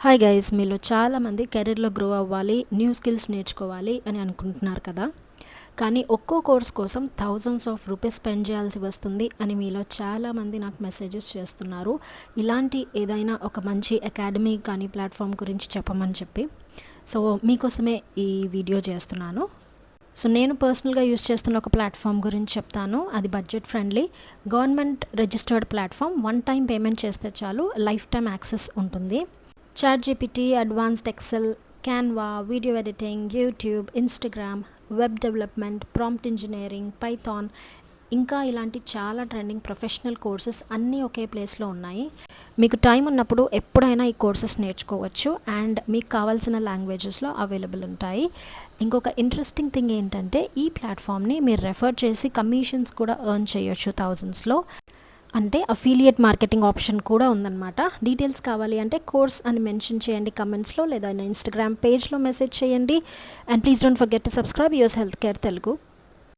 Hi guys, మీలో చాలామంది కెరీర్లో గ్రో అవ్వాలి, న్యూ స్కిల్స్ నేర్చుకోవాలి అని అనుకుంటున్నారు కదా. కానీ ఒక్కో కోర్స్ కోసం థౌజండ్స్ ఆఫ్ రూపీస్ స్పెండ్ చేయాల్సి వస్తుంది అని మీలో చాలామంది నాకు మెసేజెస్ చేస్తున్నారు. ఇలాంటి ఏదైనా ఒక మంచి అకాడమీ కానీ ప్లాట్ఫామ్ గురించి చెప్పమని చెప్పి. సో మీకోసమే ఈ వీడియో చేస్తున్నాను. సో నేను పర్సనల్గా యూస్ చేస్తున్న ఒక ప్లాట్ఫామ్ గురించి చెప్తాను. అది budget friendly, government registered platform. One time payment చేస్తే చాలు, లైఫ్ టైం యాక్సెస్ ఉంటుంది. ChatGPT, advanced Excel, Canva, video editing, YouTube, Instagram, web development, prompt engineering, Python, ఇంకా ఇలాంటి చాలా ట్రెండింగ్ ప్రొఫెషనల్ కోర్సెస్ అన్నీ ఒకే ప్లేస్లో ఉన్నాయి. మీకు టైం ఉన్నప్పుడు ఎప్పుడైనా ఈ కోర్సెస్ నేర్చుకోవచ్చు అండ్ మీకు కావాల్సిన లాంగ్వేజెస్లో అవైలబుల్ ఉంటాయి. ఇంకొక ఇంట్రెస్టింగ్ థింగ్ ఏంటంటే ఈ ప్లాట్ఫామ్ని మీరు రెఫర్ చేసి కమిషన్స్ కూడా ఎర్న్ చేయొచ్చు థౌజండ్స్లో. అంటే అఫిలియేట్ మార్కెటింగ్ ఆప్షన్ కూడా ఉందన్నమాట. డీటెయిల్స్ కావాలి అంటే కోర్స్ అని మెన్షన్ చేయండి కమెంట్స్లో, లేదా నా ఇన్స్టాగ్రామ్ పేజ్లో మెసేజ్ చేయండి. And please don't forget to subscribe yours health care Telugu.